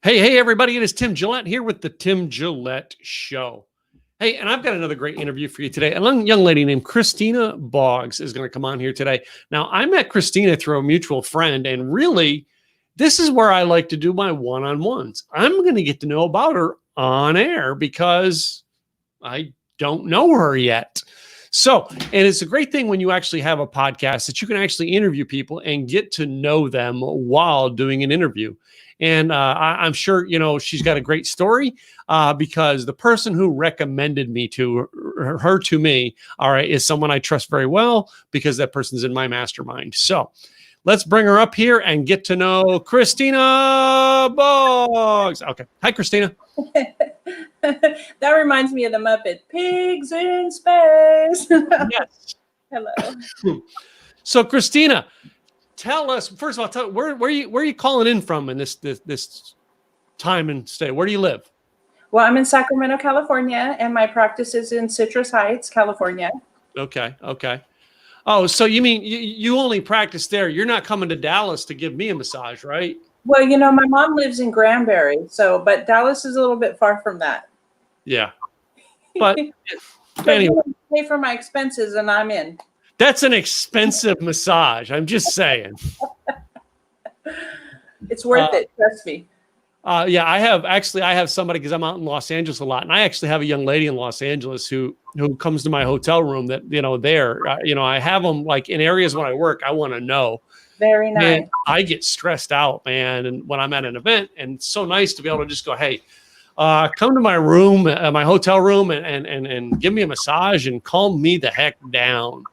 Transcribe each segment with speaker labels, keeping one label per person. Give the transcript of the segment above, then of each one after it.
Speaker 1: Hey, everybody. It is Tim Gillette here with the Tim Gillette Show. Hey, and I've got another great interview for you today. A young lady named Christina Boggs is going to come on here today. Now, I met Christina through a mutual friend, and really, this is where I like to do my one-on-ones. I'm going to get to know about her on air because I don't know her yet. So, and it's a great thing when you actually have a podcast that you can actually interview people and get to know them while doing an interview. And I'm sure, she's got a great story because the person who recommended her to me, all right, is someone I trust very well because that person's in my mastermind. So let's bring her up here and get to know Christina Boggs. Okay. Hi, Christina.
Speaker 2: That reminds me of the Muppet Pigs in Space.
Speaker 1: Yes.
Speaker 2: Hello.
Speaker 1: So, Christina, tell us, first of all, where are you calling in from in this time and stay? Where do you live?
Speaker 2: Well, I'm in Sacramento, California, and my practice is in Citrus Heights, California.
Speaker 1: Okay. Oh, so you mean you only practice there? You're not coming to Dallas to give me a massage, right?
Speaker 2: Well, my mom lives in Granbury, but Dallas is a little bit far from that.
Speaker 1: Yeah. But anyway,
Speaker 2: pay for my expenses and I'm in.
Speaker 1: That's an expensive massage. I'm just saying.
Speaker 2: It's worth it. Trust me.
Speaker 1: Yeah, I have somebody, because I'm out in Los Angeles a lot, and I actually have a young lady in Los Angeles who comes to my hotel room that, I have them like in areas when I work, I want to know.
Speaker 2: Very nice.
Speaker 1: And I get stressed out, man. And when I'm at an event, and it's so nice to be able to just go, hey, come to my room, my hotel room, and give me a massage and calm me the heck down.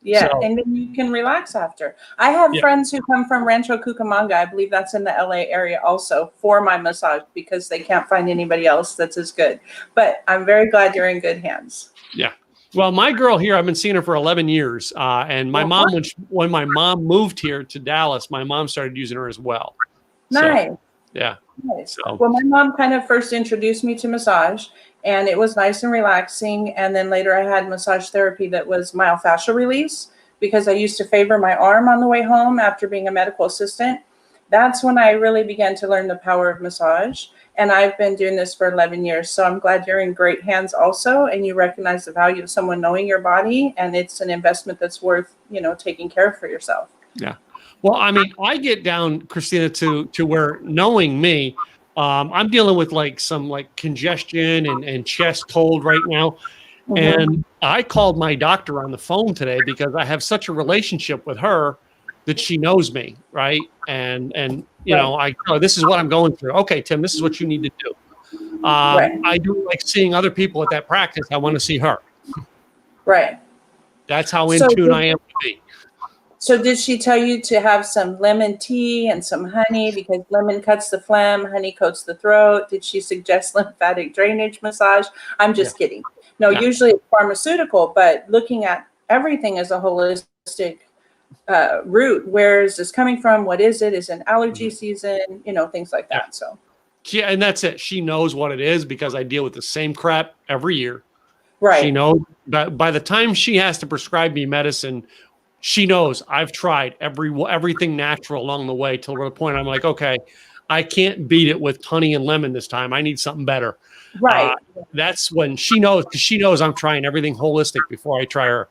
Speaker 2: Yeah, so, and then you can relax after. I have friends who come from Rancho Cucamonga. I believe that's in the LA area also for my massage because they can't find anybody else that's as good. But I'm very glad you're in good hands.
Speaker 1: Yeah. Well, my girl here, I've been seeing her for 11 years. And my mom, when my mom moved here to Dallas, my mom started using her as well.
Speaker 2: Nice.
Speaker 1: So, yeah.
Speaker 2: Nice. So. Well, my mom kind of first introduced me to massage, and it was nice and relaxing. And then later I had massage therapy that was myofascial release because I used to favor my arm on the way home after being a medical assistant. That's when I really began to learn the power of massage. And I've been doing this for 11 years. So I'm glad you're in great hands also. And you recognize the value of someone knowing your body. And it's an investment that's worth, taking care of for yourself.
Speaker 1: Yeah. Well, I mean, I get down, Christina, to where knowing me, I'm dealing with some congestion and chest cold right now. Mm-hmm. And I called my doctor on the phone today because I have such a relationship with her that she knows me, right? And I tell her, this is what I'm going through. Okay, Tim, this is what you need to do. I do like seeing other people at that practice. I want to see her.
Speaker 2: Right.
Speaker 1: That's how in tune I am to be.
Speaker 2: So did she tell you to have some lemon tea and some honey because lemon cuts the phlegm, honey coats the throat? Did she suggest lymphatic drainage massage? I'm just kidding. No, usually it's pharmaceutical, but looking at everything as a holistic route. Where is this coming from? What is it? Is it an allergy season? Things like that. So
Speaker 1: yeah, and that's it. She knows what it is because I deal with the same crap every year.
Speaker 2: Right.
Speaker 1: She knows. But by the time she has to prescribe me medicine, she knows I've tried everything natural along the way till the point I'm like, okay, I can't beat it with honey and lemon this time. I need something better.
Speaker 2: Right.
Speaker 1: That's when she knows, because she knows I'm trying everything holistic before I try her.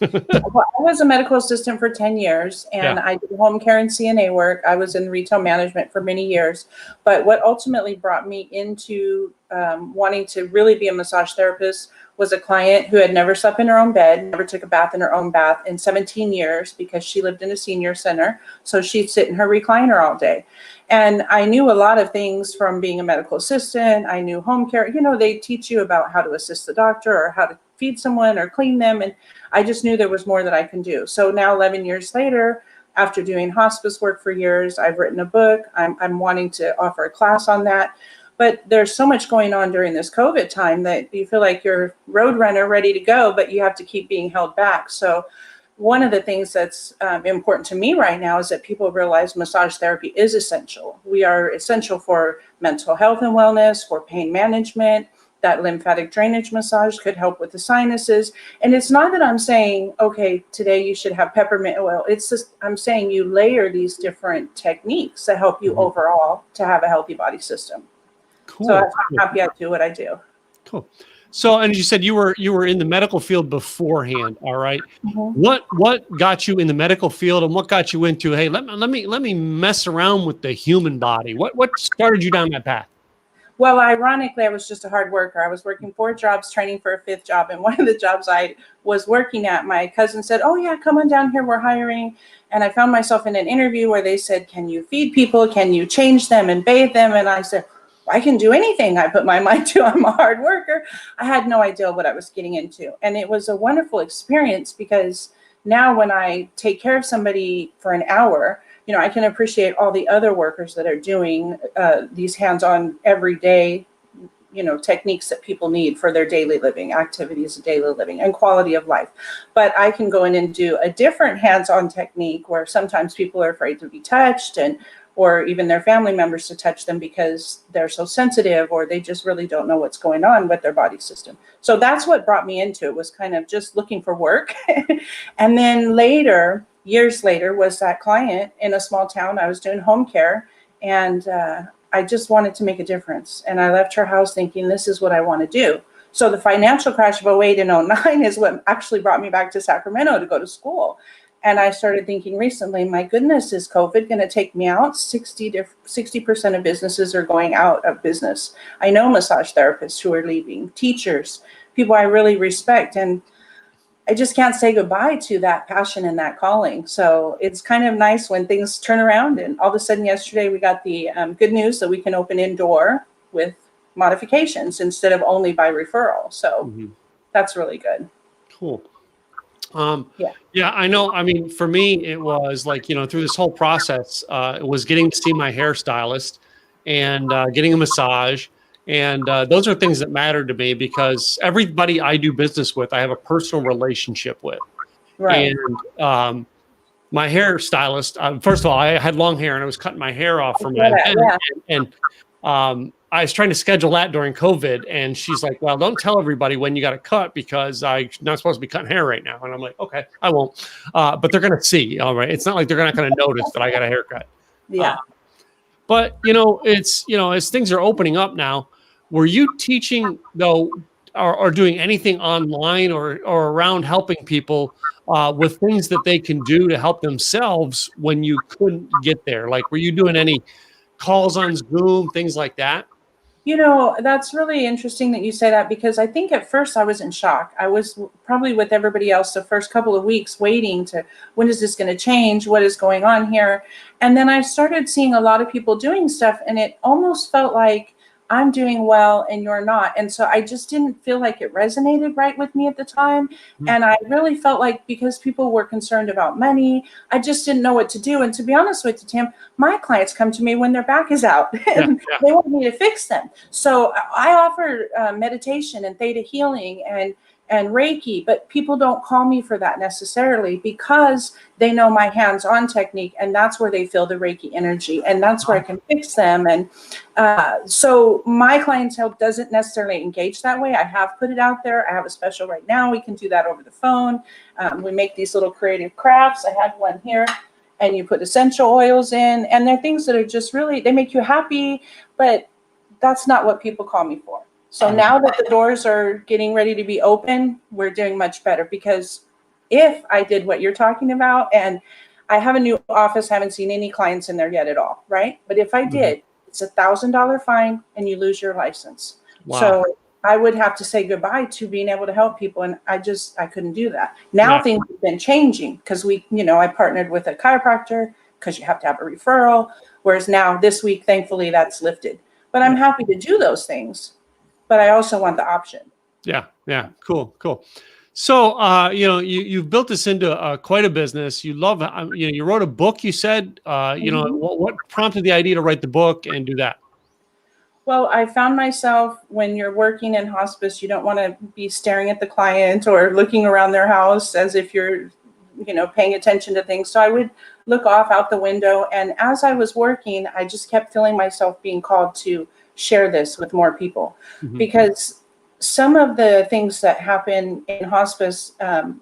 Speaker 2: Well, I was a medical assistant for 10 years and I did home care and CNA work. I was in retail management for many years. But what ultimately brought me into wanting to really be a massage therapist was a client who had never slept in her own bed, never took a bath in her own bath in 17 years because she lived in a senior center. So she'd sit in her recliner all day. And I knew a lot of things from being a medical assistant. I knew home care. They teach you about how to assist the doctor or how to feed someone or clean them. And I just knew there was more that I can do. So now 11 years later, after doing hospice work for years, I've written a book. I'm wanting to offer a class on that. But there's so much going on during this COVID time that you feel like you're road runner ready to go, but you have to keep being held back. So one of the things that's important to me right now is that people realize massage therapy is essential. We are essential for mental health and wellness, for pain management. That lymphatic drainage massage could help with the sinuses. And it's not that I'm saying, okay, today you should have peppermint oil. It's just, I'm saying you layer these different techniques that help you overall to have a healthy body system.
Speaker 1: Cool.
Speaker 2: So I'm happy I do what I do.
Speaker 1: Cool. So, and you said you were in the medical field beforehand. All right. What got you in the medical field, and what got you into, hey, let me mess around with the human body? What started you down that path?
Speaker 2: Well, ironically, I was just a hard worker. I was working 4 jobs, training for a 5th job. And one of the jobs I was working at, my cousin said, oh, yeah, come on down here. We're hiring. And I found myself in an interview where they said, can you feed people? Can you change them and bathe them? And I said, I can do anything I put my mind to. I'm a hard worker. I had no idea what I was getting into. And it was a wonderful experience because now when I take care of somebody for an hour, I can appreciate all the other workers that are doing these hands-on everyday, techniques that people need for their daily living, activities of daily living and quality of life. But I can go in and do a different hands-on technique where sometimes people are afraid to be touched or even their family members to touch them because they're so sensitive or they just really don't know what's going on with their body system. So that's what brought me into it, was kind of just looking for work. And then years later, was that client in a small town. I was doing home care and I just wanted to make a difference. And I left her house thinking, this is what I want to do. So the financial crash of 2008 and 2009 is what actually brought me back to Sacramento to go to school. And I started thinking recently, my goodness, is COVID going to take me out? 60% of businesses are going out of business. I know massage therapists who are leaving, teachers, people I really respect. And I just can't say goodbye to that passion and that calling. So it's kind of nice when things turn around. And all of a sudden yesterday, we got the good news that we can open indoor with modifications instead of only by referral. So that's really good.
Speaker 1: Cool. Yeah, I know. I mean, for me, it was like, through this whole process, it was getting to see my hairstylist and getting a massage. And those are things that matter to me because everybody I do business with, I have a personal relationship with.
Speaker 2: Right.
Speaker 1: And my hairstylist, first of all, I had long hair and I was cutting my hair off for my event. And I was trying to schedule that during COVID. And she's like, well, don't tell everybody when you got to cut because I'm not supposed to be cutting hair right now. And I'm like, okay, I won't. But they're going to see. All right. It's not like they're not going to notice that I got a haircut.
Speaker 2: Yeah.
Speaker 1: But, it's, as things are opening up now, were you teaching, though, or doing anything online or around helping people with things that they can do to help themselves when you couldn't get there? Like, were you doing any calls on Zoom, things like that?
Speaker 2: That's really interesting that you say that because I think at first I was in shock. I was probably with everybody else the first couple of weeks waiting when is this going to change? What is going on here? And then I started seeing a lot of people doing stuff and it almost felt like I'm doing well and you're not. And so I just didn't feel like it resonated right with me at the time. And I really felt like because people were concerned about money, I just didn't know what to do. And to be honest with you, Tim, my clients come to me when their back is out and they want me to fix them. So I offer meditation and theta healing and Reiki, but people don't call me for that necessarily because they know my hands-on technique and that's where they feel the Reiki energy and that's where I can fix them. And so my clientele doesn't necessarily engage that way. I have put it out there. I have a special right now. We can do that over the phone. We make these little creative crafts. I had one here and you put essential oils in and they're things that are just really, they make you happy, but that's not what people call me for. So now that the doors are getting ready to be open, we're doing much better because if I did what you're talking about, and I have a new office, haven't seen any clients in there yet at all, right? But if I did, it's $1,000 fine and you lose your license. Wow. So I would have to say goodbye to being able to help people. And I couldn't do that. Now things have been changing because I partnered with a chiropractor because you have to have a referral. Whereas now this week, thankfully that's lifted, but I'm happy to do those things. But I also want the option. Yeah.
Speaker 1: Cool. So, you've built this into quite a business. You love, you wrote a book, you said, what prompted the idea to write the book and do that?
Speaker 2: Well, I found myself when you're working in hospice, you don't want to be staring at the client or looking around their house as if you're, paying attention to things. So I would look off out the window. And as I was working, I just kept feeling myself being called to share this with more people because some of the things that happen in hospice,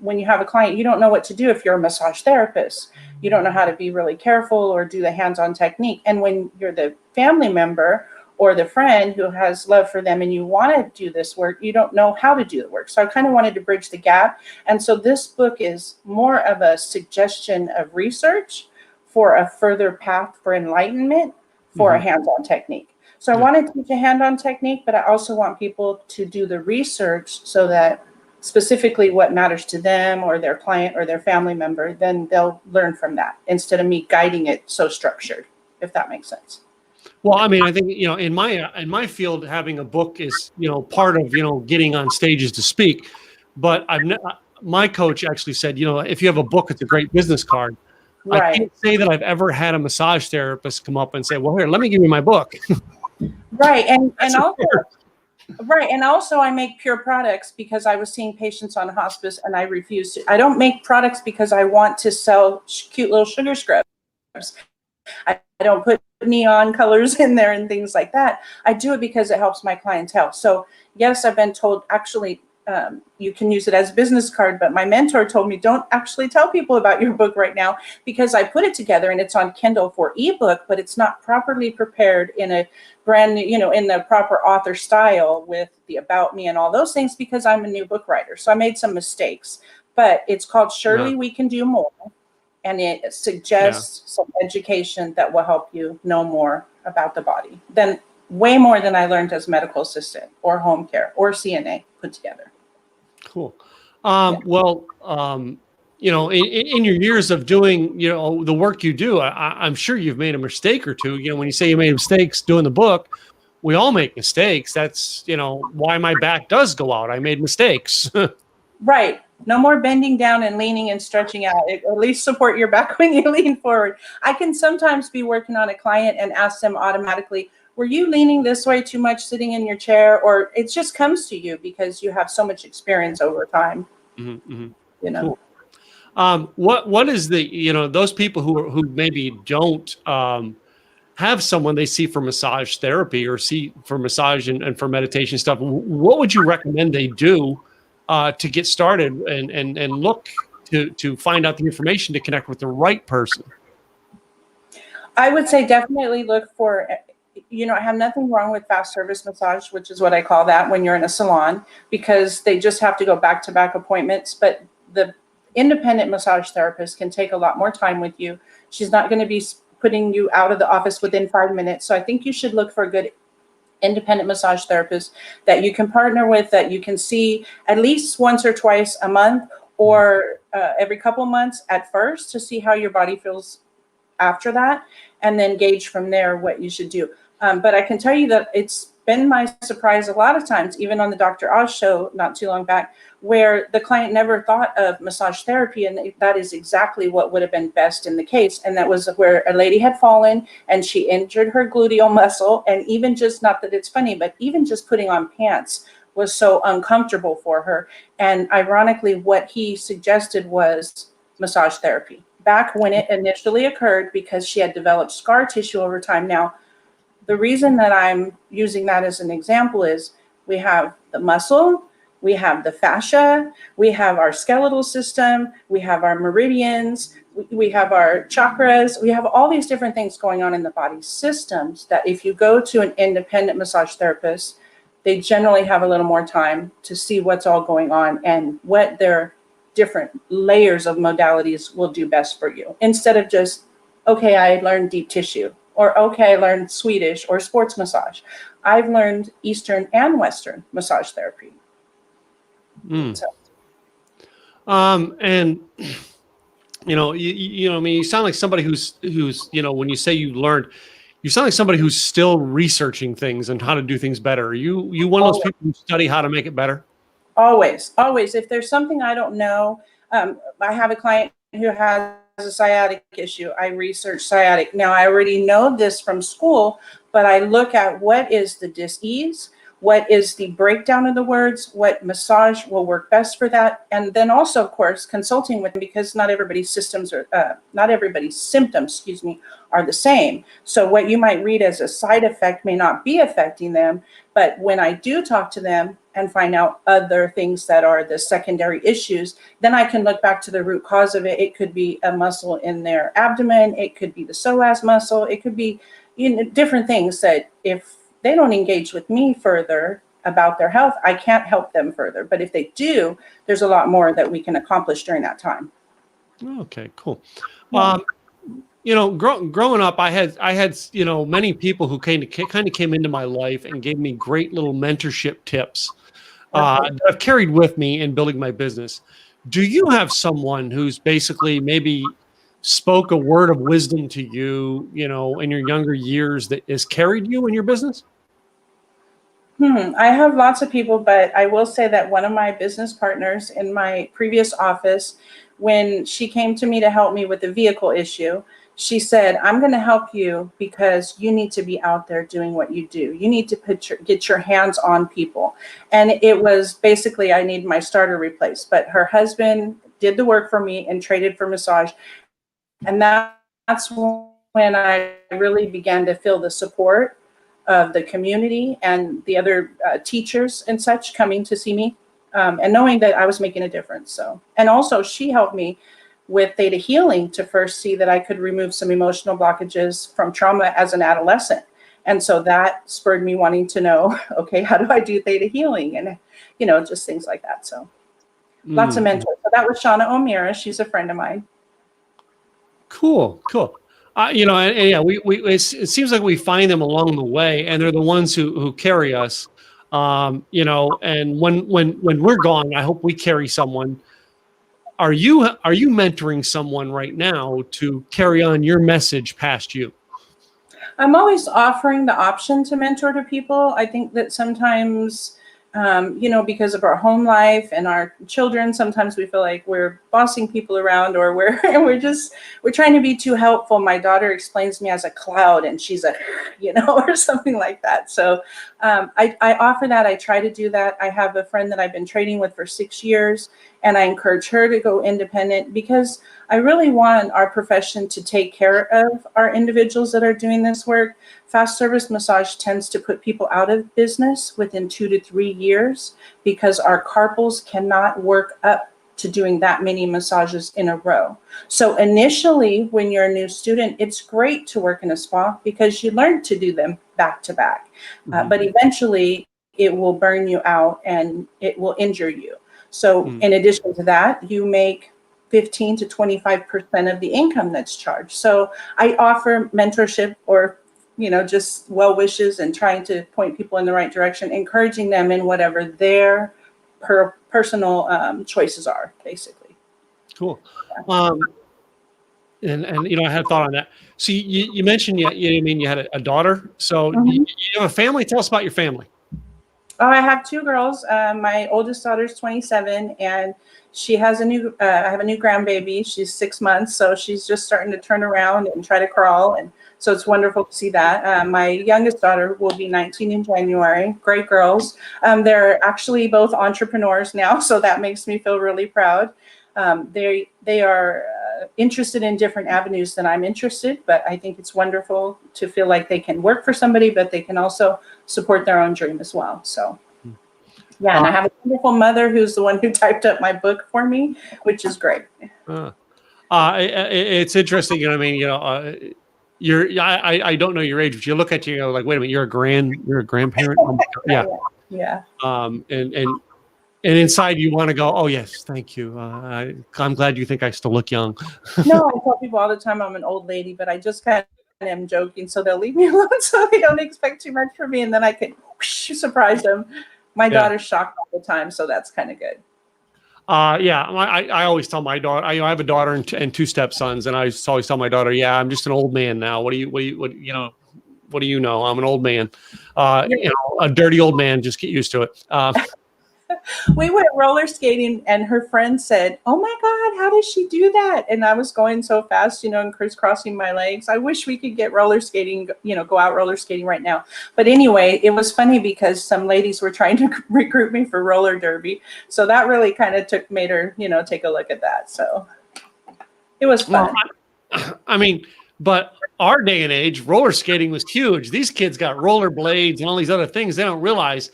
Speaker 2: when you have a client, you don't know what to do if you're a massage therapist. You don't know how to be really careful or do the hands-on technique. And when you're the family member or the friend who has love for them and you want to do this work, you don't know how to do the work. So I kind of wanted to bridge the gap. And so this book is more of a suggestion of research for a further path for enlightenment for a hands-on technique. So I want to teach a hand-on technique, but I also want people to do the research so that specifically what matters to them or their client or their family member, then they'll learn from that instead of me guiding it so structured, if that makes sense.
Speaker 1: Well, I mean, I think, in my field, having a book is, part of, getting on stages to speak. But my coach actually said, if you have a book, it's a great business card.
Speaker 2: Right.
Speaker 1: I can't say that I've ever had a massage therapist come up and say, well, here, let me give you my book.
Speaker 2: Right. And also I make pure products because I was seeing patients on hospice and I refuse to. I don't make products because I want to sell cute little sugar scrubs. I don't put neon colors in there and things like that. I do it because it helps my clientele. So yes, I've been told actually you can use it as a business card, but my mentor told me don't actually tell people about your book right now because I put it together and it's on Kindle for ebook, but it's not properly prepared in a brand new, in the proper author style with the about me and all those things because I'm a new book writer. So I made some mistakes, but it's called Surely We Can Do More. And it suggests some education that will help you know more about the body than way more than I learned as medical assistant or home care or CNA put together.
Speaker 1: Cool. Well, in your years of doing, the work you do, I'm sure you've made a mistake or two. When you say you made mistakes doing the book, we all make mistakes. That's, why my back does go out. I made mistakes.
Speaker 2: Right. No more bending down and leaning and stretching out. At least support your back when you lean forward. I can sometimes be working on a client and ask them automatically, were you leaning this way too much sitting in your chair? Or it just comes to you because you have so much experience over time.
Speaker 1: Cool. What is the, those people who maybe don't have someone they see for massage therapy or see for massage and for meditation stuff, what would you recommend they do to get started and look to find out the information to connect with the right person?
Speaker 2: I would say definitely look for, I have nothing wrong with fast service massage, which is what I call that when you're in a salon, because they just have to go back-to-back appointments. But the independent massage therapist can take a lot more time with you. She's not going to be putting you out of the office within 5 minutes. So I think you should look for a good independent massage therapist that you can partner with, that you can see at least once or twice a month or every couple months at first to see how your body feels after that, and then gauge from there what you should do. But I can tell you that it's been my surprise a lot of times, even on the Dr. Oz show not too long back, where the client never thought of massage therapy, and that is exactly what would have been best in the case. And that was where a lady had fallen and she injured her gluteal muscle, and even just, not that it's funny, but even just putting on pants was so uncomfortable for her. And ironically, what he suggested was massage therapy back when it initially occurred, because she had developed scar tissue over time. Now, the reason that I'm using that as an example is we have the muscle, we have the fascia, we have our skeletal system, we have our meridians, we have our chakras, we have all these different things going on in the body systems that if you go to an independent massage therapist, they generally have a little more time to see what's all going on and what their different layers of modalities will do best for you, instead of just, okay, I learned deep tissue, or okay, I learned Swedish or sports massage. I've learned Eastern and Western massage therapy. So.
Speaker 1: And I mean, you sound like somebody who's when you say you learned, you sound like somebody who's still researching things and how to do things better. Are you one of those people who study how to make it better?
Speaker 2: Always. If there's something I don't know, I have a client who has a sciatic issue. I research sciatic. Now, I already know this from school, but I look at what is the dis-ease, what is the breakdown of the words, what massage will work best for that. And then also, of course, consulting with them, because not everybody's symptoms, are the same. So what you might read as a side effect may not be affecting them. But when I do talk to them, and find out other things that are the secondary issues, then I can look back to the root cause of it. It could be a muscle in their abdomen. It could be the psoas muscle. It could be, different things that if they don't engage with me further about their health, I can't help them further. But if they do, there's a lot more that we can accomplish during that time.
Speaker 1: Okay, cool.
Speaker 2: Yeah.
Speaker 1: Growing up, I had many people who kind of came into my life and gave me great little mentorship tips that I've carried with me in building my business. Do you have someone who's basically maybe spoke a word of wisdom to you, in your younger years that has carried you in your business?
Speaker 2: I have lots of people, but I will say that one of my business partners in my previous office, when she came to me to help me with the vehicle issue, she said, I'm going to help you because you need to be out there doing what you do. You need to get your hands on people. And it was basically, I need my starter replaced, but her husband did the work for me and traded for massage. And that's when I really began to feel the support of the community and the other teachers and such coming to see me, and knowing that I was making a difference. So, and also she helped me with theta healing to first see that I could remove some emotional blockages from trauma as an adolescent. And so that spurred me wanting to know, okay, how do I do theta healing? And, just things like that. So lots of mentors. So that was Shauna O'Meara. She's a friend of mine.
Speaker 1: Cool. It seems like we find them along the way, and they're the ones who carry us. And when we're gone, I hope we carry someone. Are you mentoring someone right now to carry on your message past you?
Speaker 2: I'm always offering the option to mentor to people. I think that sometimes, because of our home life and our children, sometimes we feel like we're bossing people around, or we're trying to be too helpful. My daughter explains me as a cloud, and she's or something like that. So I offer that. I try to do that. I have a friend that I've been trading with for 6 years, and I encourage her to go independent because I really want our profession to take care of our individuals that are doing this work. Fast service massage tends to put people out of business within 2 to 3 years because our carpals cannot work up to doing that many massages in a row. So initially, when you're a new student, it's great to work in a spa because you learn to do them back to back. But eventually, it will burn you out and it will injure you. So in addition to that, you make 15 to 25% of the income that's charged. So I offer mentorship or, just well wishes and trying to point people in the right direction, encouraging them in whatever their personal choices are, basically.
Speaker 1: Cool. And I had a thought on that. So you mentioned you had a daughter. So you have a family. Tell us about your family.
Speaker 2: Oh, I have 2 girls. My oldest daughter is 27, and she has I have a new grandbaby. She's 6 months, so she's just starting to turn around and try to crawl, and so it's wonderful to see that. My youngest daughter will be 19 in January. Great girls. They're actually both entrepreneurs now, so that makes me feel really proud. They are interested in different avenues than I'm interested, but I think it's wonderful to feel like they can work for somebody, but they can also support their own dream as well. So yeah, and I have a wonderful mother who's the one who typed up my book for me, which is great.
Speaker 1: It's interesting. I don't know your age, but you look at you, like, wait a minute, you're a grandparent.
Speaker 2: Yeah.
Speaker 1: And inside you want to go, oh yes, thank you. I'm glad you think I still look young.
Speaker 2: No, I tell people all the time I'm an old lady, but I just kind of am joking, so they'll leave me alone so they don't expect too much from me, and then I can surprise them. My daughter's shocked all the time, so that's kind of good.
Speaker 1: I always tell my daughter, I have a daughter and 2 stepsons, and I always tell my daughter, I'm just an old man now. What do you know? I'm an old man, a dirty old man. Just get used to it.
Speaker 2: We went roller skating, and her friend said, "Oh my God, how does she do that?" And I was going so fast, and crisscrossing my legs. I wish we could get roller skating, go out roller skating right now. But anyway, it was funny because some ladies were trying to recruit me for roller derby. So that really kind of made her, take a look at that. So it was fun.
Speaker 1: Well, but our day and age, roller skating was huge. These kids got roller blades and all these other things. They don't realize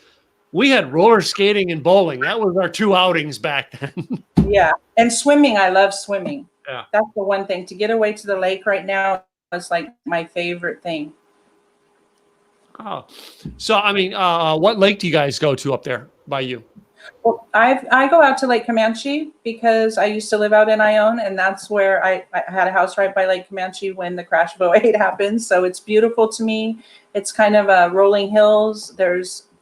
Speaker 1: we had roller skating and bowling. That was our two outings back then.
Speaker 2: Yeah. And swimming. I love swimming.
Speaker 1: Yeah.
Speaker 2: That's the one thing. To get away to the lake right now is like my favorite thing.
Speaker 1: Oh, so I mean, what lake do you guys go to up there by you?
Speaker 2: Well, I go out to Lake Comanche because I used to live out in Ione, and that's where I had a house right by Lake Comanche when the crash of '08 happened. So it's beautiful to me. It's kind of rolling hills.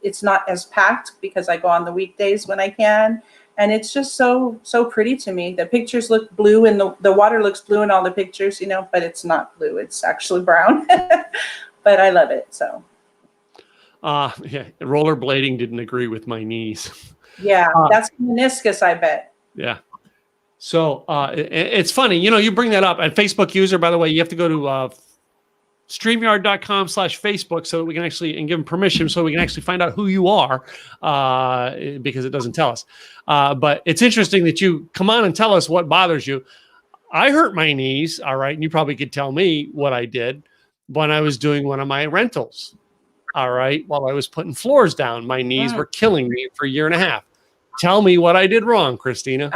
Speaker 2: It's not as packed because I go on the weekdays when I can, and it's just so pretty to me. The pictures look blue, and the water looks blue in all the pictures, but it's not blue. It's actually brown. But I love it. So.
Speaker 1: Yeah, rollerblading didn't agree with my knees.
Speaker 2: Yeah, that's meniscus, I bet.
Speaker 1: Yeah. So it's funny, you bring that up. And Facebook user, by the way, you have to go to StreamYard.com/Facebook so that we can actually, and give them permission so we can actually find out who you are, because it doesn't tell us. But it's interesting that you come on and tell us what bothers you. I hurt my knees, all right, and you probably could tell me what I did when I was doing one of my rentals. All right. While I was putting floors down, my knees were killing me for a year and a half. Tell me what I did wrong, Christina.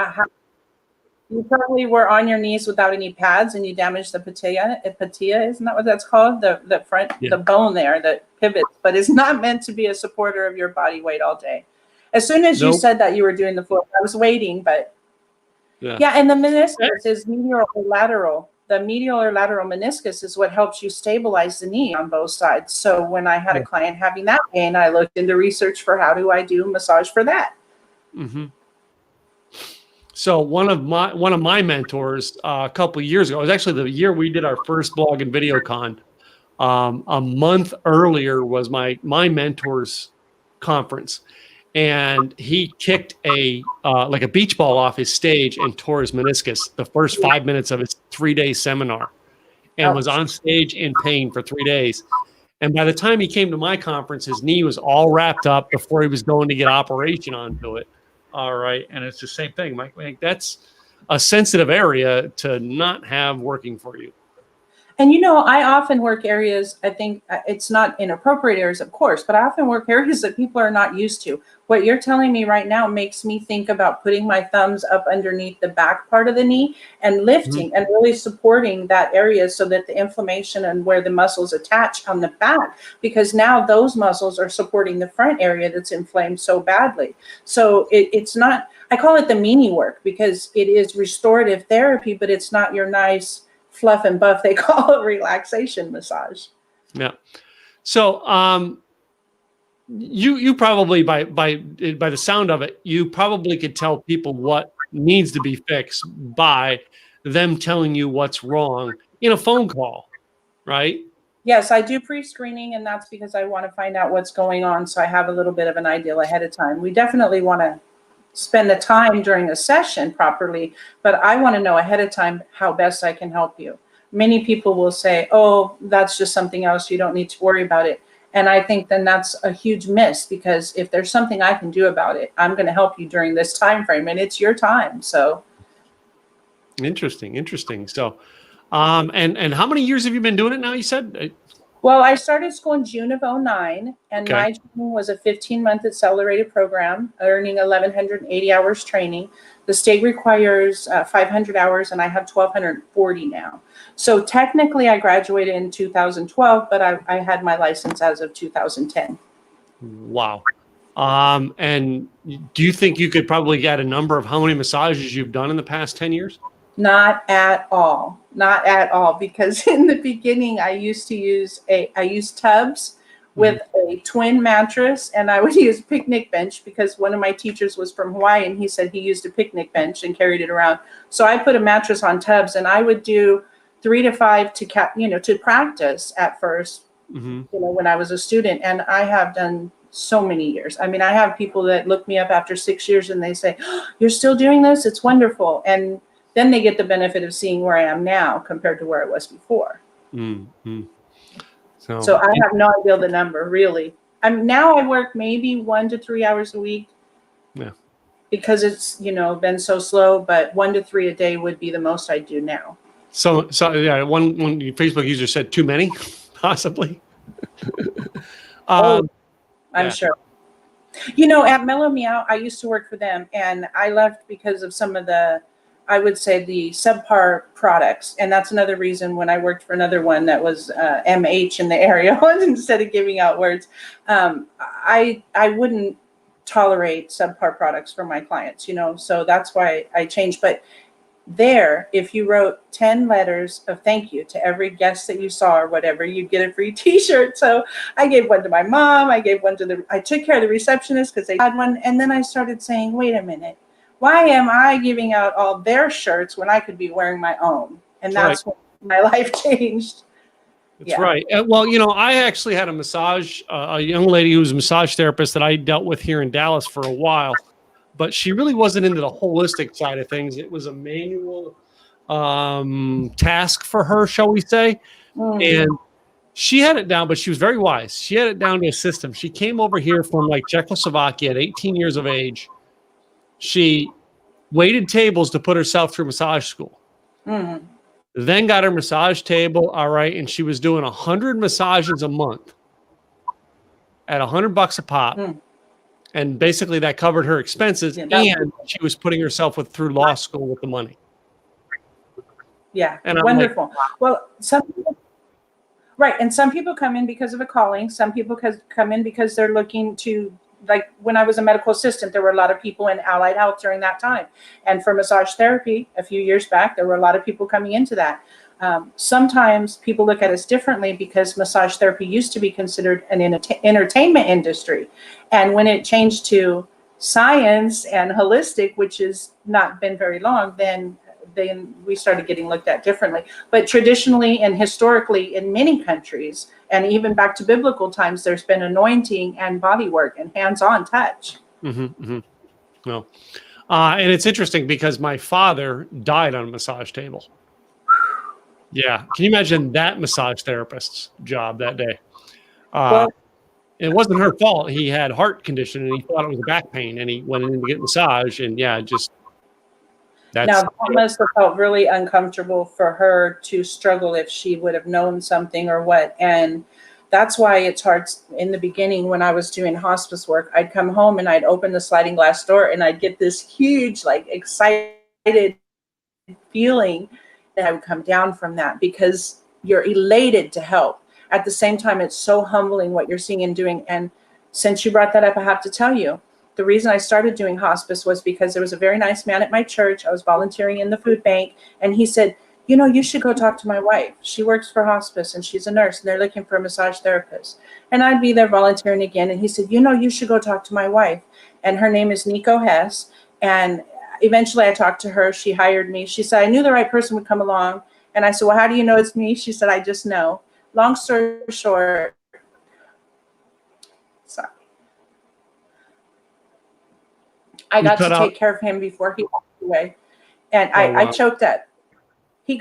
Speaker 2: You probably were on your knees without any pads, and you damaged the patella. Isn't that what that's called? The front, the bone there that pivots, but it's not meant to be a supporter of your body weight all day. As soon as you said that you were doing the floor, I was waiting, but yeah. And the meniscus is medial or lateral. The medial or lateral meniscus is what helps you stabilize the knee on both sides. So when I had a client having that pain, I looked into research for how do I do massage for that.
Speaker 1: Mm-hmm. So one of my mentors a couple of years ago, it was actually the year we did our first blog and video con. A month earlier was my mentor's conference. And he kicked like a beach ball off his stage and tore his meniscus the first 5 minutes of his 3-day seminar, and was on stage in pain for 3 days. And by the time he came to my conference, his knee was all wrapped up before he was going to get operation onto it. All right. And it's the same thing, Mike. That's a sensitive area to not have working for you.
Speaker 2: And, I often work areas, I think it's not inappropriate areas, of course, but I often work areas that people are not used to. What you're telling me right now makes me think about putting my thumbs up underneath the back part of the knee and lifting and really supporting that area so that the inflammation and where the muscles attach on the back, because now those muscles are supporting the front area that's inflamed so badly. So it's not, I call it the meanie work because it is restorative therapy, but it's not your nice fluff and buff, they call it relaxation massage. Yeah.
Speaker 1: So you probably by the sound of it, you probably could tell people what needs to be fixed by them telling you what's wrong in a phone call, right?
Speaker 2: Yes, I do pre-screening, and that's because I want to find out what's going on, so I have a little bit of an idea ahead of time. We definitely want to spend the time during a session properly, but I want to know ahead of time how best I can help you. Many people will say, oh, that's just something else. You don't need to worry about it. And I think then that's a huge miss, because if there's something I can do about it, I'm going to help you during this time frame, and it's your time. So
Speaker 1: interesting. So and how many years have you been doing it now, you said?
Speaker 2: Well, I started school in June of '09, and my training was a 15-month accelerated program, earning 1,180 hours training. The state requires 500 hours, and I have 1,240 now. So technically, I graduated in 2012, but I had my license as of 2010.
Speaker 1: Wow. And do you think you could probably get a number of how many massages you've done in the past 10 years?
Speaker 2: Not at all, because in the beginning I used tubs with a twin mattress, and I would use picnic bench because one of my teachers was from Hawaii, and he said he used a picnic bench and carried it around. So I put a mattress on tubs, and I would do 3 to 5 to practice at first, when I was a student, and I have done so many years. I mean, I have people that look me up after 6 years and they say, oh, you're still doing this? It's wonderful. And then they get the benefit of seeing where I am now compared to where I was before. So I have no idea the number, really. Now I work maybe 1 to 3 hours a week. Yeah. Because it's, been so slow, but 1 to 3 a day would be the most I do now. So
Speaker 1: yeah, one Facebook user said too many, possibly.
Speaker 2: I'm sure. You know, at Mellow Meow, I used to work for them, and I left because of some of the, I would say, the subpar products. And that's another reason when I worked for another one that was MH in the area, instead of giving out words, I wouldn't tolerate subpar products for my clients, you know, so that's why I changed. But there, if you wrote 10 letters of thank you to every guest that you saw or whatever, you'd get a free t-shirt. So I gave one to my mom. I gave one to I took care of the receptionist because they had one. And then I started saying, wait a minute, why am I giving out all their shirts when I could be wearing my own? And that's when my life changed.
Speaker 1: That's right. Well, you know, I actually had a young lady who was a massage therapist that I dealt with here in Dallas for a while, but she really wasn't into the holistic side of things. It was a manual task for her, shall we say. And she had it down, but she was very wise. She had it down to a system. She came over here from like Czechoslovakia at 18 years of age. She waited tables to put herself through massage school. Then got her massage table. All right. And she was doing 100 massages a month at $100 a pop. And basically that covered her expenses, and she was putting herself through law school with the money.
Speaker 2: Yeah. And wonderful. Like, well, some people, right. And some people come in because of a calling. Some people come in because they're looking to, like when I was a medical assistant, there were a lot of people in allied health during that time. And for massage therapy, a few years back, there were a lot of people coming into that. Sometimes people look at us differently because massage therapy used to be considered an entertainment industry. And when it changed to science and holistic, which has not been very long, then we started getting looked at differently. But traditionally and historically in many countries, and even back to biblical times, there's been anointing and body work and hands-on touch.
Speaker 1: Well, and it's interesting because my father died on a massage table. Yeah. Can you imagine that massage therapist's job that day? Well, it wasn't her fault. He had heart condition and he thought it was a back pain and he went in to get massage and
Speaker 2: now, that must have felt really uncomfortable for her to struggle if she would have known something or what. And that's why it's hard in the beginning when I was doing hospice work. I'd come home and I'd open the sliding glass door and I'd get this huge, like, excited feeling. And I would come down from that because you're elated to help. At the same time, it's so humbling what you're seeing and doing. And since you brought that up, I have to tell you, the reason I started doing hospice was because there was a very nice man at my church. I was volunteering in the food bank. And he said, you know, you should go talk to my wife. She works for hospice and she's a nurse and they're looking for a massage therapist. And I'd be there volunteering again. And he said, you know, you should go talk to my wife. And her name is Nico Hess. And eventually I talked to her. She hired me. She said, I knew the right person would come along. And I said, well, how do you know it's me? She said, I just know. Long story short, sorry. I got to take care of him before he passed away. And I choked up. He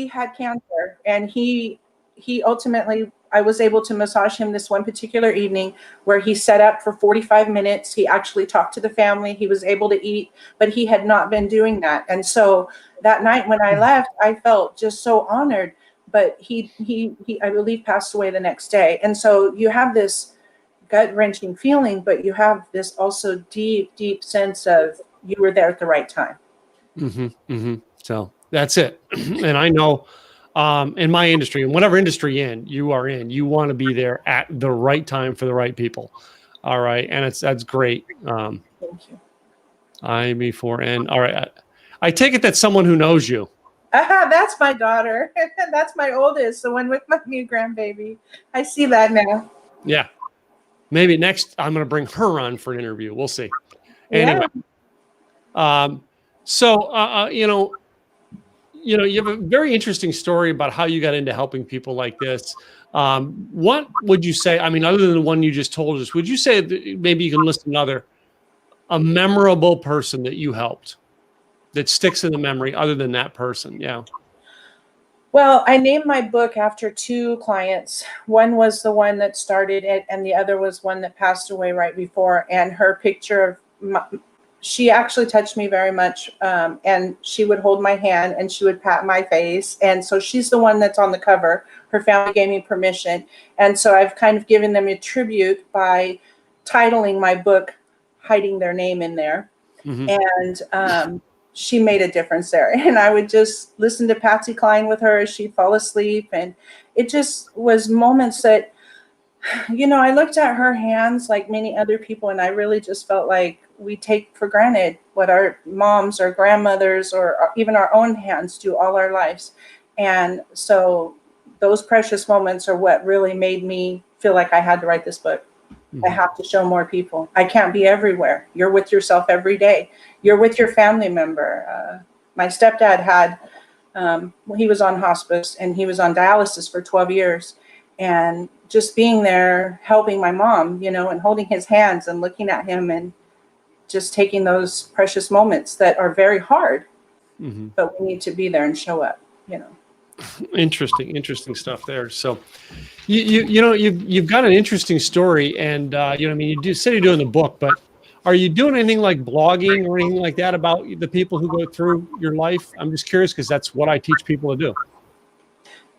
Speaker 2: had cancer and he ultimately, I was able to massage him this one particular evening where he sat up for 45 minutes. He actually talked to the family. He was able to eat, but he had not been doing that. And so that night when I left, I felt just so honored, but he I believe passed away the next day. And so you have this gut-wrenching feeling, but you have this also deep sense of you were there at the right time.
Speaker 1: So that's it. And I know in my industry, and whatever industry you are in, you want to be there at the right time for the right people. All right. And that's great. Thank you. I before N. All right. I take it that's someone who knows you.
Speaker 2: That's my daughter. That's my oldest, the one with my new grandbaby. I see that now. Yeah.
Speaker 1: Maybe next I'm going to bring her on for an interview. We'll see. Anyway. So, you have a very interesting story about how you got into helping people like this. What would you say, I mean, other than the one you just told us, would you say that maybe you can list a memorable person that you helped that sticks in the memory other than that person? Yeah.
Speaker 2: Well, I named my book after two clients. One was the one that started it, and the other was one that passed away right before. And her picture of she actually touched me very much, and she would hold my hand and she would pat my face. And so she's the one that's on the cover. Her family gave me permission. And so I've kind of given them a tribute by titling my book, Hiding Their Name in There. And she made a difference there. And I would just listen to Patsy Cline with her as she'd fall asleep. And it just was moments that, I looked at her hands like many other people, and I really just felt like we take for granted what our moms or grandmothers or even our own hands do all our lives. And so those precious moments are what really made me feel like I had to write this book. I have to show more people. I can't be everywhere. You're with yourself every day. You're with your family member. My stepdad had, he was on hospice and he was on dialysis for 12 years. And just being there, helping my mom, and holding his hands and looking at him and just taking those precious moments that are very hard, but we need to be there and show up,
Speaker 1: Interesting stuff there. So you've got an interesting story, and you said you're doing the book, but are you doing anything like blogging or anything like that about the people who go through your life? I'm just curious because that's what I teach people to do.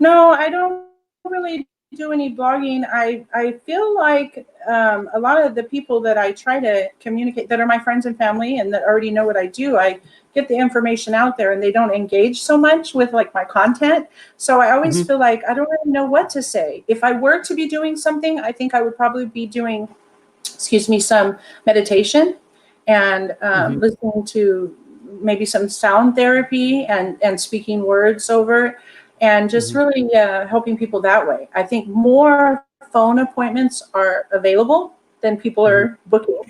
Speaker 2: No, I don't really do any blogging. I feel like a lot of the people that I try to communicate that are my friends and family and that already know what I do, I get the information out there and they don't engage so much with like my content. So I always feel like I don't really know what to say. If I were to be doing something, I think I would probably be doing, some meditation and listening to maybe some sound therapy and speaking words over and just really helping people that way. I think more phone appointments are available than people are booking.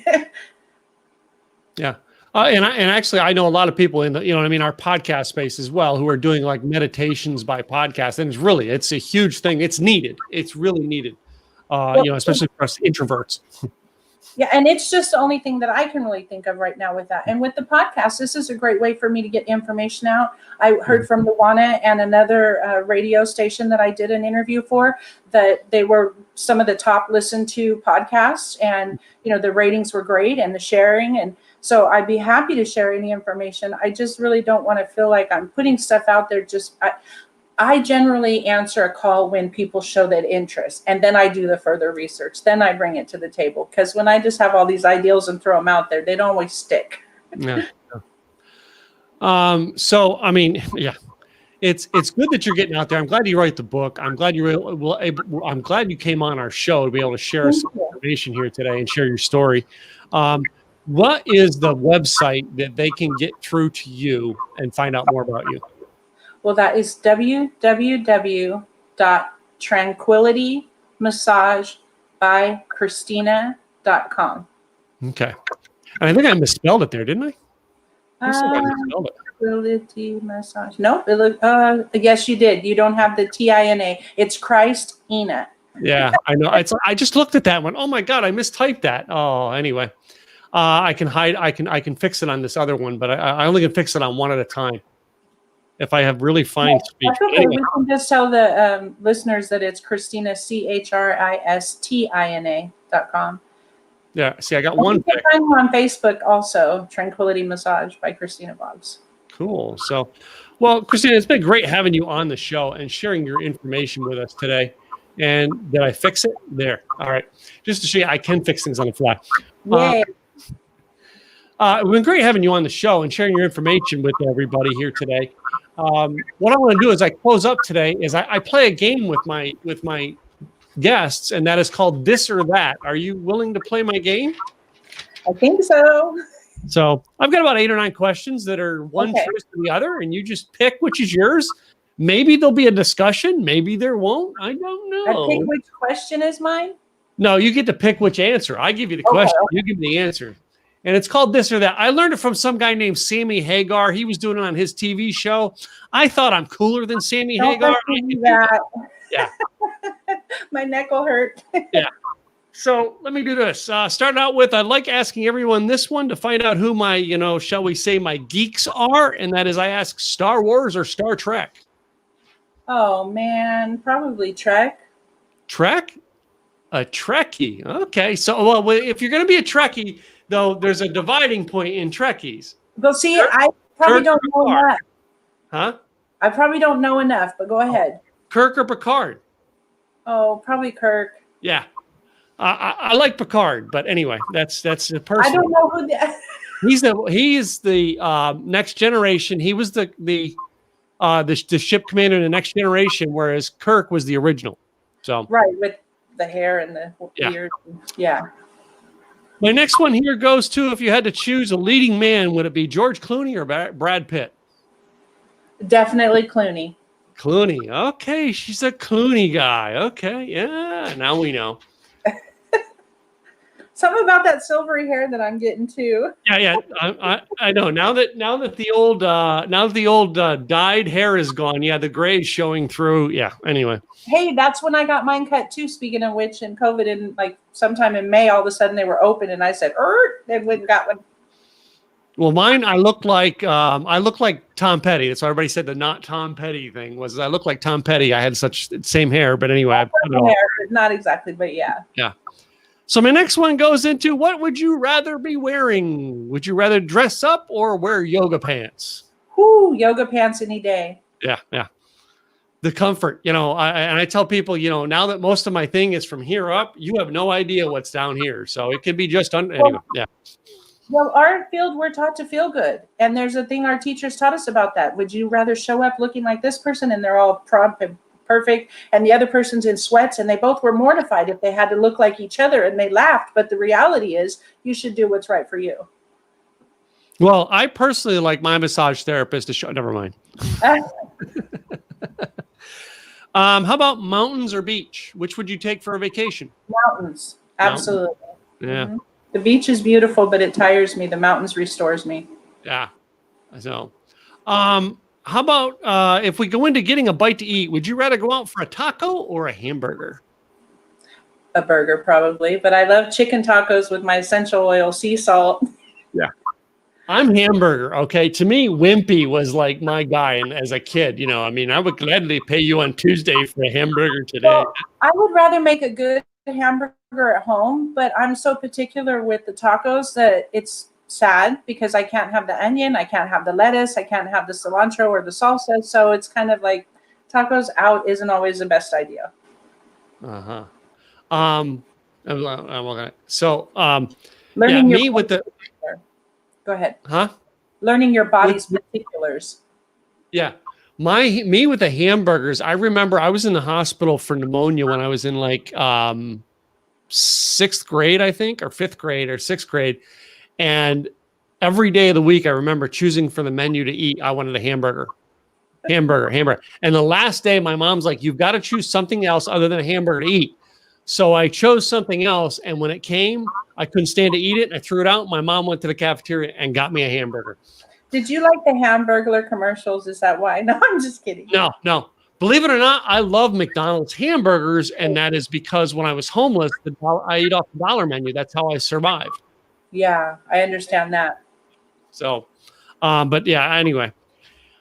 Speaker 1: Yeah. And actually, I know a lot of people in the, our podcast space as well, who are doing like meditations by podcast. And it's a huge thing. It's needed. It's really needed, especially for us introverts.
Speaker 2: Yeah, and it's just the only thing that I can really think of right now with that. And with the podcast, this is a great way for me to get information out. I heard from Luana and another radio station that I did an interview for that they were some of the top listened to podcasts, and the ratings were great and the sharing. And so I'd be happy to share any information. I just really don't want to feel like I'm putting stuff out there. I generally answer a call when people show that interest, and then I do the further research. Then I bring it to the table, because when I just have all these ideals and throw them out there, they don't always stick.
Speaker 1: Yeah. So, it's good that you're getting out there. I'm glad you write the book. I'm glad I'm glad you came on our show to be able to share some information here today and share your story. What is the website that they can get through to you and find out more about you?
Speaker 2: Well, that is www.tranquilitymassagebychristina.com.
Speaker 1: Okay. And I think I misspelled it there, didn't I? I misspelled it.
Speaker 2: Tranquility massage. Nope. Yes, you did. You don't have the Tina. It's Christina.
Speaker 1: Yeah, I know. I just looked at that one. Oh my God, I mistyped that. Oh, anyway. I can fix it on this other one, but I only can fix it on one at a time. If I have really fine speech.
Speaker 2: Okay. Anyway. We can just tell the listeners that it's Christina, CHRISTINA.com.
Speaker 1: Yeah. See, I got one.
Speaker 2: You can find her on Facebook also, Tranquility Massage by Christina Boggs.
Speaker 1: Cool. So, well, Christina, it's been great having you on the show and sharing your information with us today. And did I fix it? There. All right. Just to show you, I can fix things on the fly.
Speaker 2: Yay.
Speaker 1: It's been great having you on the show and sharing your information with everybody here today. What I want to do as I close up today is I play a game with my guests, and that is called This or That. Are you willing to play my game?
Speaker 2: I think so.
Speaker 1: So I've got about 8 or 9 questions that are one choice to the other, and you just pick which is yours. Maybe there'll be a discussion. Maybe there won't. I don't know.
Speaker 2: I pick which question is mine?
Speaker 1: No, you get to pick which answer. I give you the question. You give me the answer. And it's called This or That. I learned it from some guy named Sammy Hagar. He was doing it on his TV show. I thought I'm cooler than Sammy Hagar.
Speaker 2: That.
Speaker 1: Yeah.
Speaker 2: My neck will hurt.
Speaker 1: Yeah. So let me do this. Start out with, I'd like asking everyone this one to find out who my, shall we say my geeks are. And that is, I ask Star Wars or Star Trek?
Speaker 2: Oh, man. Probably Trek.
Speaker 1: Trek? A Trekkie. Okay. So, well, if you're going to be a Trekkie, though, there's a dividing point in Trekkies.
Speaker 2: Well, see, I probably don't know enough.
Speaker 1: Huh?
Speaker 2: I probably don't know enough, but go ahead.
Speaker 1: Kirk or Picard?
Speaker 2: Oh, probably Kirk.
Speaker 1: Yeah. I like Picard, but anyway, that's the person.
Speaker 2: I don't know who that.
Speaker 1: He's the Next Generation. He was the ship commander in the Next Generation, whereas Kirk was the original. So
Speaker 2: Right, with the hair and the beard. Yeah.
Speaker 1: My next one here goes to, if you had to choose a leading man, would it be George Clooney or Brad Pitt?
Speaker 2: Definitely Clooney.
Speaker 1: Clooney. Okay, she's a Clooney guy. Okay, yeah, now we know.
Speaker 2: Something about that silvery hair that I'm getting too.
Speaker 1: Yeah. I know. Now that the old dyed hair is gone, yeah, the gray is showing through. Yeah. Anyway.
Speaker 2: Hey, that's when I got mine cut too. Speaking of which, in COVID, in like sometime in May, all of a sudden they were open, and I said, they went and got one.
Speaker 1: Well, mine, I look like Tom Petty. That's why everybody said the not Tom Petty thing was. I look like Tom Petty. I had such same hair, but anyway, I put it all.
Speaker 2: Not exactly, but yeah.
Speaker 1: Yeah. So my next one goes into, what would you rather be wearing? Would you rather dress up or wear yoga pants?
Speaker 2: Whoo, yoga pants any day.
Speaker 1: Yeah. The comfort, I tell people, now that most of my thing is from here up, you have no idea what's down here. So it could be just anyway. Yeah.
Speaker 2: Well, our field, we're taught to feel good. And there's a thing our teachers taught us about that. Would you rather show up looking like this person and they're all prompt and perfect, and the other person's in sweats, and they both were mortified if they had to look like each other, and they laughed. But the reality is you should do what's right for you.
Speaker 1: Well, I personally like my massage therapist to show. Never mind. How about mountains or beach? Which would you take for a vacation?
Speaker 2: Mountains. Absolutely.
Speaker 1: Yeah.
Speaker 2: Mm-hmm. The beach is beautiful, but it tires me. The mountains restores me.
Speaker 1: Yeah. So, how about if we go into getting a bite to eat, would you rather go out for a taco or a hamburger?
Speaker 2: A burger, probably. But I love chicken tacos with my essential oil, sea salt.
Speaker 1: Yeah. I'm hamburger. Okay. To me, Wimpy was like my guy. And as a kid, I would gladly pay you on Tuesday for a hamburger today.
Speaker 2: Well, I would rather make a good hamburger at home, but I'm so particular with the tacos that it's sad because I can't have the onion, I can't have the lettuce, I can't have the cilantro or the salsa. So it's kind of like tacos out isn't always the best idea.
Speaker 1: So
Speaker 2: learning
Speaker 1: me with the
Speaker 2: go ahead.
Speaker 1: Huh?
Speaker 2: Learning your body's particulars.
Speaker 1: Yeah. Me with the hamburgers, I remember I was in the hospital for pneumonia when I was in like 6th grade, I think, or 5th grade or 6th grade. And every day of the week, I remember choosing for the menu to eat. I wanted a hamburger. And the last day, my mom's like, you've got to choose something else other than a hamburger to eat. So I chose something else. And when it came, I couldn't stand to eat it. And I threw it out. My mom went to the cafeteria and got me a hamburger.
Speaker 2: Did you like the Hamburglar commercials? Is that why? No, I'm just kidding.
Speaker 1: No. Believe it or not, I love McDonald's hamburgers. And that is because when I was homeless, I eat off the dollar menu. That's how I survived.
Speaker 2: Yeah, I understand that.
Speaker 1: So, but yeah, anyway.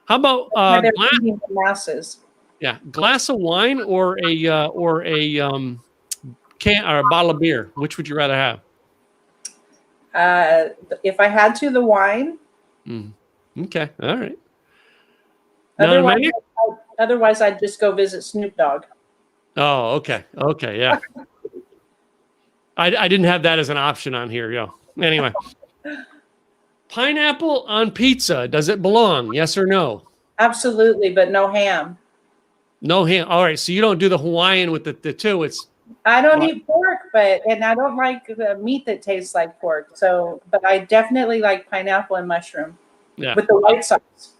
Speaker 1: How about
Speaker 2: the masses?
Speaker 1: Yeah, glass of wine or a can or a bottle of beer. Which would you rather have?
Speaker 2: If I had to, the wine.
Speaker 1: Okay, all right.
Speaker 2: Otherwise, I'd just go visit Snoop Dogg.
Speaker 1: Oh, okay, yeah. I didn't have that as an option on here, yo. Anyway, pineapple on pizza. Does it belong? Yes or no?
Speaker 2: Absolutely, but no ham.
Speaker 1: No ham. All right, so you don't do the Hawaiian with the two.
Speaker 2: I don't eat pork, and I don't like the meat that tastes like pork. So, but I definitely like pineapple and mushroom.
Speaker 1: Yeah.
Speaker 2: With the white sauce.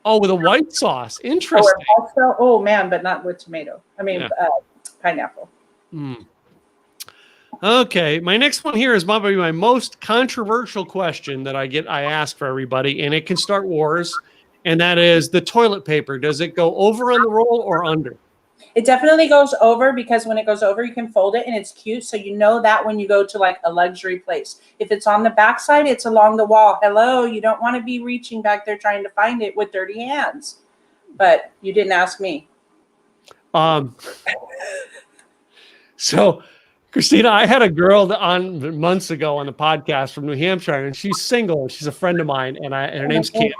Speaker 1: Oh, with a white sauce. Interesting.
Speaker 2: Oh man, but not with tomato. I mean, pineapple.
Speaker 1: Okay, my next one here is probably my most controversial question that I ask for everybody, and it can start wars, and that is the toilet paper. Does it go over on the roll or under?
Speaker 2: It definitely goes over because when it goes over, you can fold it and it's cute. So you know that when you go to like a luxury place. If it's on the backside, it's along the wall. Hello, you don't want to be reaching back there trying to find it with dirty hands. But you didn't ask me.
Speaker 1: So, Christina, I had a girl on months ago on the podcast from New Hampshire, and she's single. She's a friend of mine, and her name's Cammie.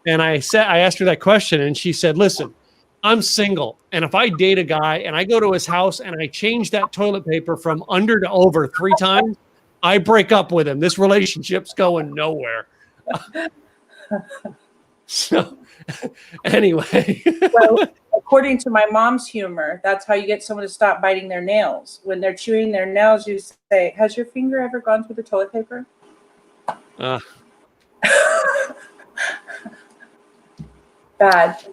Speaker 1: And I asked her that question, and she said, "Listen, I'm single. And if I date a guy and I go to his house and I change that toilet paper from under to over 3 times, I break up with him. This relationship's going nowhere. So anyway.
Speaker 2: Well, according to my mom's humor, that's how you get someone to stop biting their nails. When they're chewing their nails, you say, "Has your finger ever gone through the toilet paper?" Bad.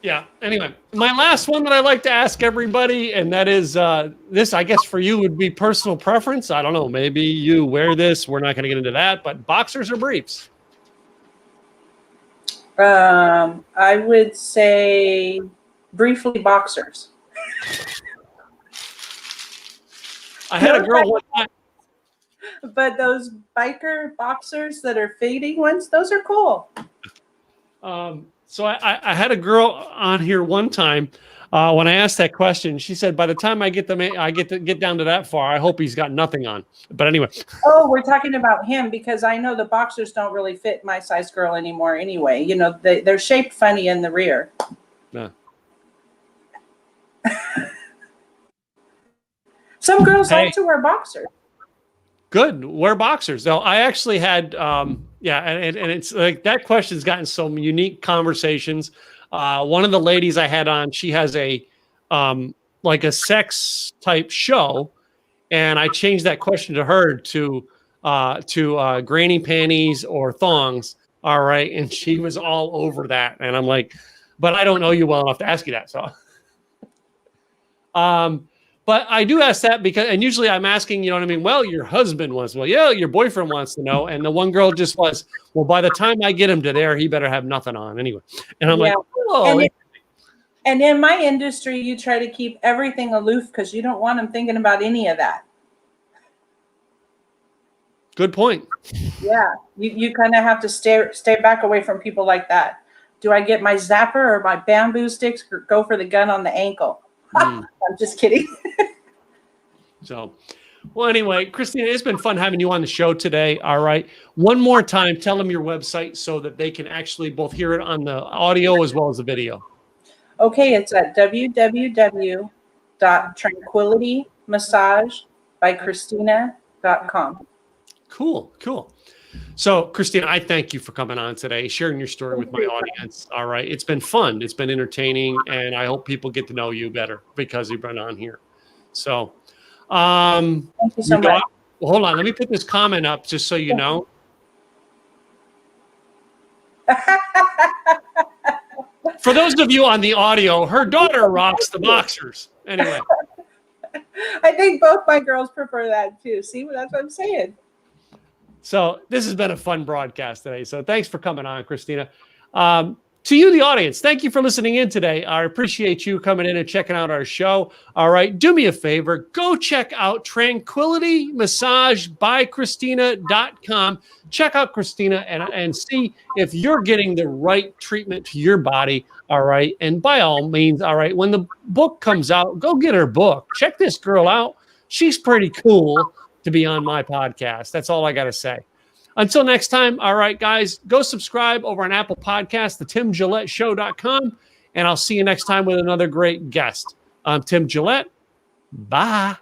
Speaker 1: Yeah. Anyway, my last one that I like to ask everybody, and that is this, I guess for you would be personal preference. I don't know. Maybe you wear this. We're not going to get into that, but boxers or briefs?
Speaker 2: I would say briefly boxers.
Speaker 1: I had a girl one time.
Speaker 2: But those biker boxers that are fading ones, those are cool.
Speaker 1: So I had a girl on here one time when I asked that question. She said, "By the time I get down to that far, I hope he's got nothing on." But anyway.
Speaker 2: Oh, we're talking about him because I know the boxers don't really fit my size girl anymore. Anyway, you know they're shaped funny in the rear.
Speaker 1: Yeah.
Speaker 2: Some girls like to wear boxers.
Speaker 1: Good. Wear boxers. So I actually had, and it's like that question's gotten some unique conversations. One of the ladies I had on, she has a, like a sex type show. And I changed that question to her to granny panties or thongs. All right. And she was all over that. And I'm like, but I don't know you well enough to ask you that. So, but I do ask that because, and usually I'm asking, you know what I mean? Well, your husband wants, well, yeah, your boyfriend wants to know. And the one girl just was, well, by the time I get him to there, he better have nothing on anyway. And I'm like, oh.
Speaker 2: And in my industry, you try to keep everything aloof because you don't want them thinking about any of that.
Speaker 1: Good point.
Speaker 2: Yeah, you kind of have to stay back away from people like that. Do I get my zapper or my bamboo sticks or go for the gun on the ankle? I'm just kidding.
Speaker 1: So, well, anyway, Christina, it's been fun having you on the show today. All right. One more time, tell them your website so that they can actually both hear it on the audio as well as the video.
Speaker 2: Okay, it's at www.tranquilitymassagebychristina.com.
Speaker 1: Cool. So, Christina, I thank you for coming on today, sharing your story with my audience. All right. It's been fun. It's been entertaining. And I hope people get to know you better because you've been on here. So,
Speaker 2: thank you so much.
Speaker 1: Well, hold on. Let me put this comment up just so you know. For those of you on the audio, her daughter rocks the boxers. Anyway.
Speaker 2: I think both my girls prefer that too. See, that's what I'm saying.
Speaker 1: So this has been a fun broadcast today. So thanks for coming on, Christina. To you, the audience, thank you for listening in today. I appreciate you coming in and checking out our show. All right. Do me a favor. Go check out tranquilitymassagebychristina.com. Check out Christina and see if you're getting the right treatment to your body. All right. And by all means, all right, when the book comes out, go get her book. Check this girl out. She's pretty cool to be on my podcast. That's all I got to say. Until next time, all right, guys, go subscribe over on Apple Podcasts, the TimGilletteShow.com, and I'll see you next time with another great guest. I'm Tim Gillette. Bye.